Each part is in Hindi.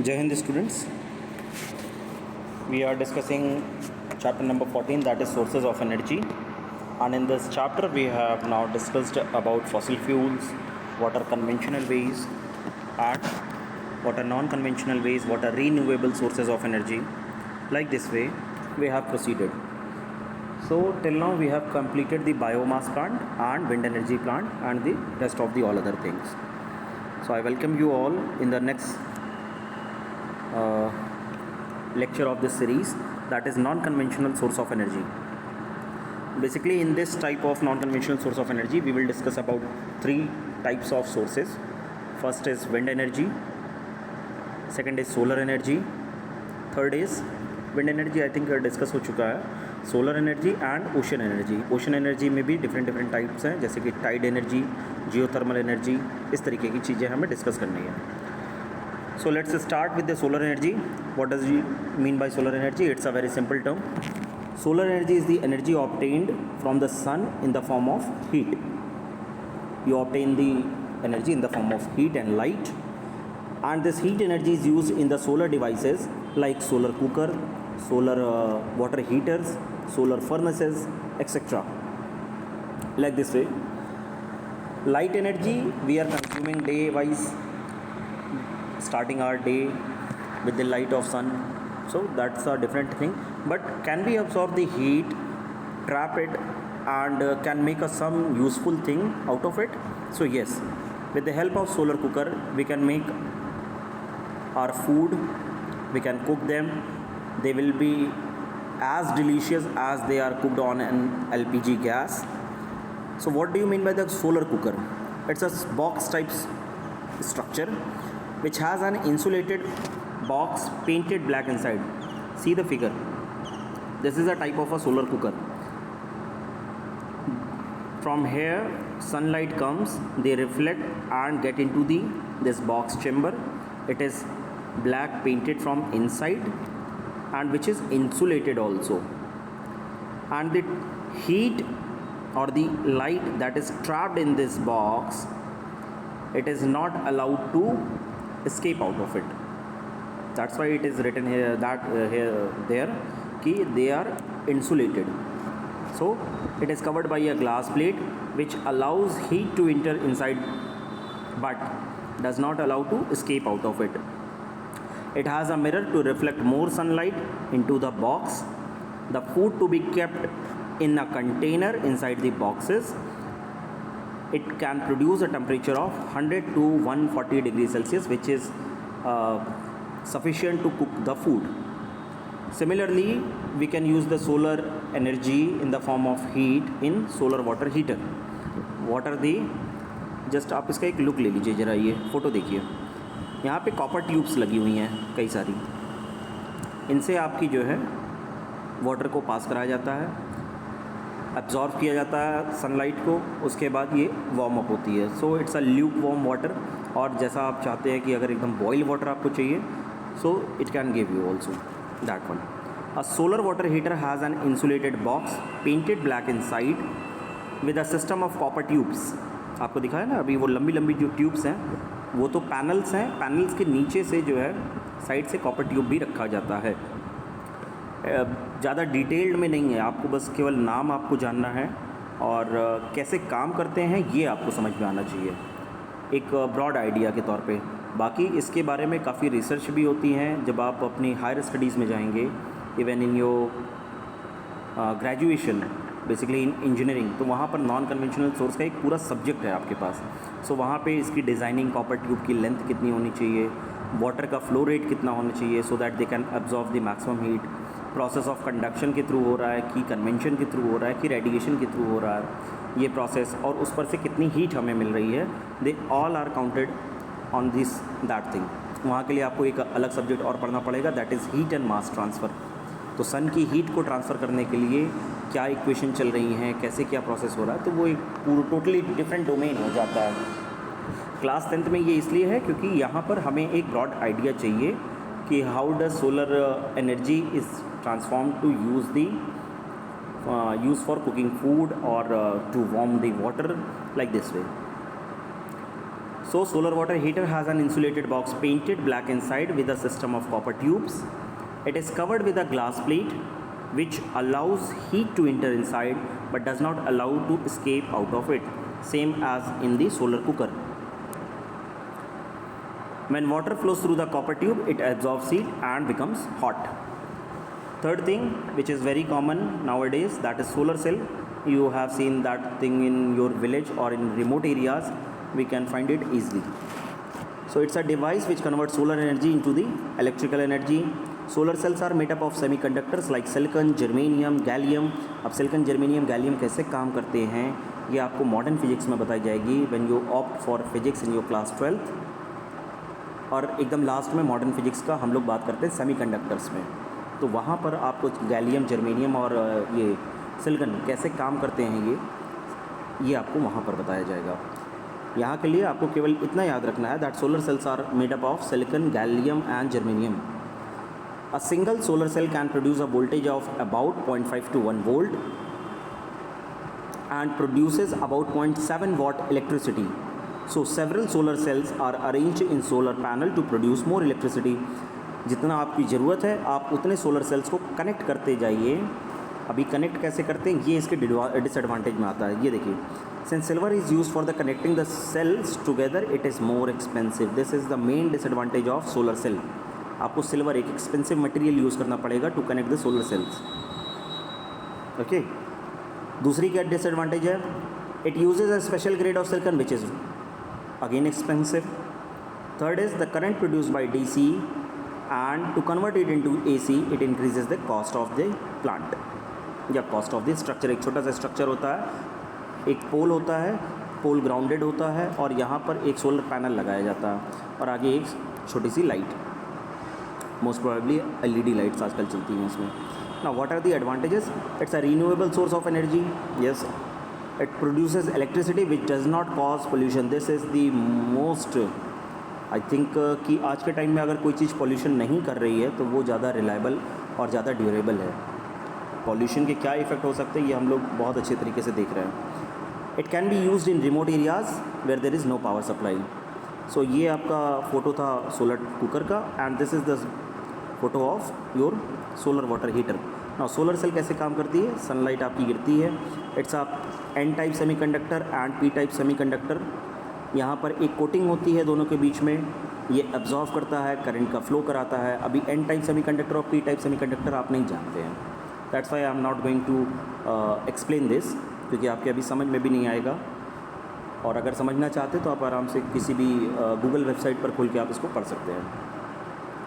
Jai Hind students, we are discussing chapter number 14, that is sources of energy, and in this chapter we have now discussed about fossil fuels, what are conventional ways and what are non-conventional ways, what are renewable sources of energy. Like this way we have proceeded. So till now we have completed the biomass plant and wind energy plant and the rest of the all other things. So I welcome you all in the next lecture of this series, that is non-conventional source of energy. Basically in this type of non-conventional source of energy we will discuss about three types of sources. First is wind energy, second is solar energy, third is wind energy I think discuss हो चुका है, solar energy and ocean energy. Ocean energy में भी डिफरेंट टाइप्स हैं, जैसे कि टाइड एनर्जी, जियोथर्मल एनर्जी, इस तरीके की चीज़ें हमें डिस्कस करनी है. So let's start with the solar energy. What does it mean by solar energy? It's a very simple term. Solar energy is the energy obtained from the sun in the form of heat. You obtain the energy in the form of heat and light, and this heat energy is used in the solar devices like solar cooker, solar water heaters, solar furnaces, etc. Like this way. Light energy we are consuming day wise, starting our day with the light of sun, so that's a different thing. But can we absorb the heat, trap it, and can make us some useful thing out of it? So yes, with the help of solar cooker we can make our food, we can cook them. They will be as delicious as they are cooked on an LPG gas. So what do you mean by the solar cooker? It's a box type structure which has an insulated box painted black inside. See the figure. This is a type of a solar cooker. From here sunlight comes, they reflect and get into this box chamber. It is black painted from inside and which is insulated also, and the heat or the light that is trapped in this box, it is not allowed to escape out of it. That's why it is written here that there ki they are insulated. So it is covered by a glass plate which allows heat to enter inside but does not allow to escape out of it. It has a mirror to reflect more sunlight into the box. The food to be kept in a container inside the boxes. It can produce a temperature of 100 to 140 degrees Celsius, which is sufficient to cook the food. Similarly, we can use the solar energy in the form of heat in solar water heater. What are they? Just आप इसका एक लुक ले लीजिए ज़रा, ये फ़ोटो देखिए. यहाँ पे कॉपर ट्यूब्स लगी हुई हैं कई सारी. इनसे आपकी जो है वाटर को पास कराया जाता है, एब्जॉर्ब किया जाता है सनलाइट को, उसके बाद ये वार्म अप होती है. So it's a Luke warm water. और जैसा आप चाहते हैं कि अगर एकदम बॉयल वाटर आपको चाहिए, so it can give you also that one. A solar water heater has an insulated box painted black in side with a system of copper tubes. आपको दिखाया ना अभी, वो लंबी लंबी जो ट्यूब्स हैं वो तो पैनल्स हैं. पैनल्स के नीचे से जो है साइड से कॉपर ट्यूब भी रखा जाता है. ज़्यादा डिटेल्ड में नहीं है, आपको बस केवल नाम आपको जानना है और कैसे काम करते हैं ये आपको समझ में आना चाहिए एक ब्रॉड आइडिया के तौर पे. बाकी इसके बारे में काफ़ी रिसर्च भी होती हैं जब आप अपनी हायर स्टडीज़ में जाएंगे, even in your graduation basically in engineering, तो वहाँ पर नॉन कन्वेंशनल सोर्स का एक पूरा सब्जेक्ट है आपके पास. सो वहाँ पे इसकी डिज़ाइनिंग, कॉपर ट्यूब की लेंथ कितनी होनी चाहिए, वाटर का फ्लो रेट कितना होना चाहिए so that they can absorb the maximum heat, process of conduction के थ्रू हो रहा है कि कन्वेंशन के थ्रू हो रहा है कि रेडिएशन के थ्रू हो रहा है ये प्रोसेस, और उस पर से कितनी हीट हमें मिल रही है, they all are counted on this that thing. वहाँ के लिए आपको एक अलग सब्जेक्ट और पढ़ना पड़ेगा, that is heat and mass transfer. तो सन की हीट को ट्रांसफ़र करने के लिए क्या इक्वेशन चल रही हैं, कैसे क्या प्रोसेस हो रहा है, तो वो एक पूरा टोटली डिफरेंट डोमेन हो जाता है. क्लास 10th में ये इसलिए है क्योंकि यहाँ पर हमें एक ब्रॉड आइडिया चाहिए कि how does solar energy is transform to use for cooking food और to warm the water, like this way. So solar water heater has an insulated box painted black inside with a system of copper tubes. It is covered with a glass plate which allows heat to enter inside but does not allow to escape out of it, same as in the solar cooker. When water flows through the copper tube, it absorbs heat and becomes hot. Third thing, which is very common nowadays, that is solar cell. You have seen that thing in your village or in remote areas. We can find it easily. So it's a device which converts solar energy into the electrical energy. Solar cells are made up of semiconductors like silicon, germanium, gallium. अब silicon, germanium, gallium कैसे काम करते हैं ये आपको मॉडर्न फिजिक्स में बताई जाएगी when you opt for physics in your class 12th. और एकदम लास्ट में मॉडर्न फिजिक्स का हम लोग बात करते हैं सेमीकंडक्टर्स में, तो वहाँ पर आपको गैलियम, जर्मेनियम और ये सिलिकॉन कैसे काम करते हैं ये आपको वहाँ पर बताया जाएगा. यहाँ के लिए आपको केवल इतना याद रखना है that solar cells are made up of silicon, gallium and germanium. A single solar cell can produce a voltage of about 0.5 to 1 volt and produces about 0.7 watt electricity. So several solar cells are arranged in solar panel to produce more electricity. जितना आपकी ज़रूरत है आप उतने सोलर सेल्स को कनेक्ट करते जाइए. अभी कनेक्ट कैसे करते हैं ये इसके डिसएडवांटेज में आता है. ये देखिए, since silver is use for the connecting the cells together it is more expensive. This is the main disadvantage of solar cell. आपको सिल्वर एक एक्सपेंसिव मटेरियल यूज़ करना पड़ेगा to connect the solar cells. Okay, दूसरी क्या डिसएडवांटेज है? It uses a special grade of silicon which is again expensive. Third is the current produced by DC, and to convert it into AC it increases the cost of the plant या cost of the structure. एक छोटा सा स्ट्रक्चर होता है, एक पोल होता है, पोल ग्राउंडेड होता है और यहाँ पर एक सोलर पैनल लगाया जाता है और आगे एक छोटी सी light, most probably LED lights आजकल चलती हैं इसमें. Now what are the advantages? It's a renewable source of energy. Yes, it produces electricity which does not cause pollution. This is the most I think कि आज के टाइम में अगर कोई चीज़ पॉल्यूशन नहीं कर रही है तो वो ज़्यादा रिलायबल और ज़्यादा ड्यूरेबल है. पॉल्यूशन के क्या इफ़ेक्ट हो सकते हैं ये हम लोग बहुत अच्छे तरीके से देख रहे हैं. It can be used in remote areas where there is no power supply. So ये आपका फ़ोटो था सोलर कुकर का and this is the photo of your solar water heater. Now solar cell कैसे काम करती है? सनलाइट आपकी गिरती है. It's a N type semiconductor and P type semiconductor. यहाँ पर एक कोटिंग होती है दोनों के बीच में, ये एब्जॉर्व करता है, करंट का फ्लो कराता है. अभी N टाइप सेमीकंडक्टर और P टाइप सेमीकंडक्टर आप नहीं जानते हैं. That's why I am not going to explain this, क्योंकि आपके अभी समझ में भी नहीं आएगा. और अगर समझना चाहते तो आप आराम से किसी भी गूगल वेबसाइट पर खोल के आप इसको पढ़ सकते हैं.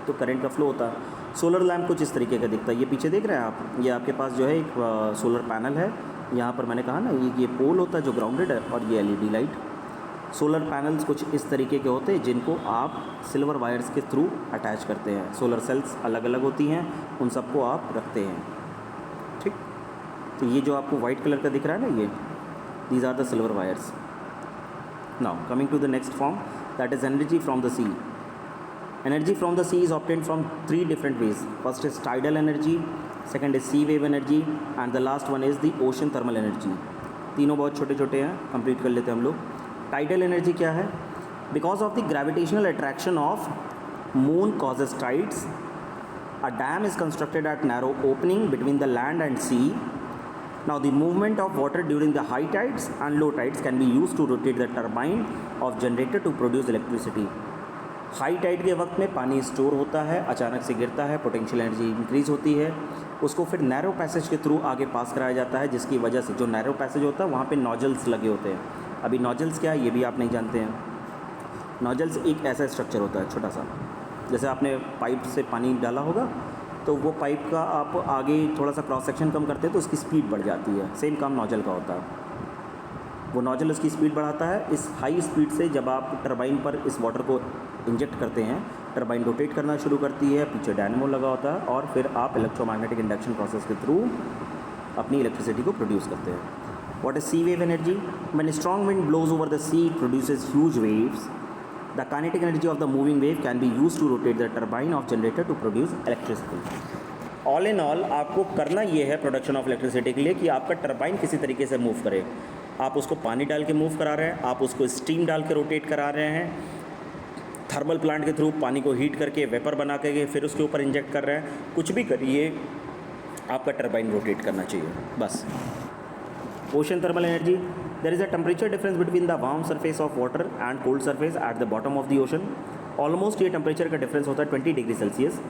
तो करंट का फ्लो होता है. सोलर लैम्प कुछ इस तरीके का दिखता है. ये पीछे देख रहे हैं आप, ये आपके पास जो है एक सोलर पैनल है. यहाँ पर मैंने कहा ना ये पोल होता है जो ग्राउंडेड है और ये LED लाइट. सोलर पैनल्स कुछ इस तरीके के होते हैं जिनको आप सिल्वर वायर्स के थ्रू अटैच करते हैं. सोलर सेल्स अलग अलग होती हैं, उन सबको आप रखते हैं. ठीक, तो ये जो आपको वाइट कलर का दिख रहा है ना, ये these are the silver wires. Now coming to the next form, that is energy from the sea. Energy from the sea is obtained from 3 different ways. First is tidal energy, second is sea wave energy, and the last one is the ocean thermal energy. तीनों बहुत छोटे छोटे हैं, कंप्लीट कर लेते हैं हम लोग. टाइडल एनर्जी क्या है? Because of the gravitational attraction of moon causes tides. A dam is constructed at narrow opening between the land and sea. Now the movement of water during the high tides and low tides can be used to rotate the turbine of generator to produce electricity. High tide के वक्त में पानी स्टोर होता है, अचानक से गिरता है, पोटेंशियल एनर्जी इंक्रीज़ होती है, उसको फिर नैरो पैसेज के थ्रू आगे पास कराया जाता है, जिसकी वजह से जो नैरो पैसेज होता है वहाँ पे नोजल्स लगे होते हैं. अभी नोजल्स क्या है ये भी आप नहीं जानते हैं. नोजल्स एक ऐसा स्ट्रक्चर होता है छोटा सा, जैसे आपने पाइप से पानी डाला होगा तो वो पाइप का आप आगे थोड़ा सा क्रॉस सेक्शन कम करते हैं तो उसकी स्पीड बढ़ जाती है. सेम काम नोजल का होता है. वो नोजल उसकी स्पीड बढ़ाता है. इस हाई स्पीड से जब आप टरबाइन पर इस वाटर को इंजेक्ट करते हैं, टरबाइन रोटेट करना शुरू करती है, पीछे डायनेमो लगा होता है और फिर आप इलेक्ट्रोमैग्नेटिक इंडक्शन प्रोसेस के थ्रू अपनी इलेक्ट्रिसिटी को प्रोड्यूस करते हैं. What is sea wave energy? When strong wind blows over the sea it produces huge waves. The kinetic energy of the moving wave can be use to rotate the turbine of generator to produce electricity. All in all आपको करना ये है प्रोडक्शन ऑफ इलेक्ट्रिसिटी के लिए कि आपका टरबाइन किसी तरीके से मूव करे. आप उसको पानी डाल के मूव करा रहे हैं, आप उसको स्टीम डाल के रोटेट करा रहे हैं, थर्मल प्लांट के थ्रू पानी को हीट करके वेपर बना के फिर उसके ऊपर इंजेक्ट कर रहे हैं, कुछ भी करिए आपका टरबाइन रोटेट करना चाहिए बस। Ocean thermal energy, there is a temperature difference between the warm surface of water and cold surface at the bottom of the ocean. Almost ये टेम्परेचर का डिफरेंस होता है 20 degree Celsius.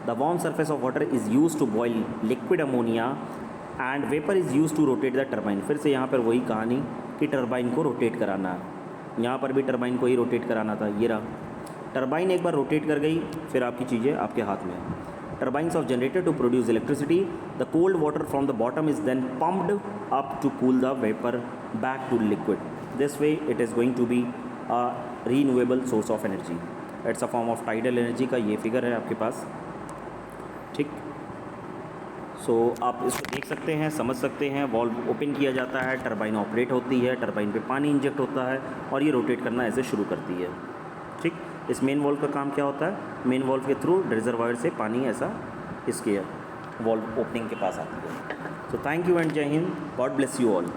The warm surface of water is use to boil liquid ammonia and vapour is use to rotate the turbine. फिर से यहाँ पर वही कहानी कि टरबाइन को रोटेट कराना है, यहाँ पर भी टरबाइन को ही रोटेट कराना था। ये रहा टरबाइन, एक बार रोटेट कर गई फिर आपकी चीज़ें आपके हाथ में है। Turbines are generated to produce electricity. The cold water from the bottom is then pumped up to cool the vapor back to liquid. This way it is going to be a renewable source of energy. It's a form of tidal energy का ये फिगर है आपके पास, ठीक। सो आप इसको देख सकते हैं, समझ सकते हैं। वॉल्व ओपन किया जाता है, टरबाइन ऑपरेट होती है, टरबाइन पे पानी इंजेक्ट होता है और ये रोटेट करना ऐसे शुरू करती है, ठीक। इस मेन वॉल्व का काम क्या होता है, मेन वॉल्व के थ्रू रिजर्वायर से पानी ऐसा इसके वॉल्व ओपनिंग के पास आती है। सो थैंक यू एंड जय Hind, God bless you all.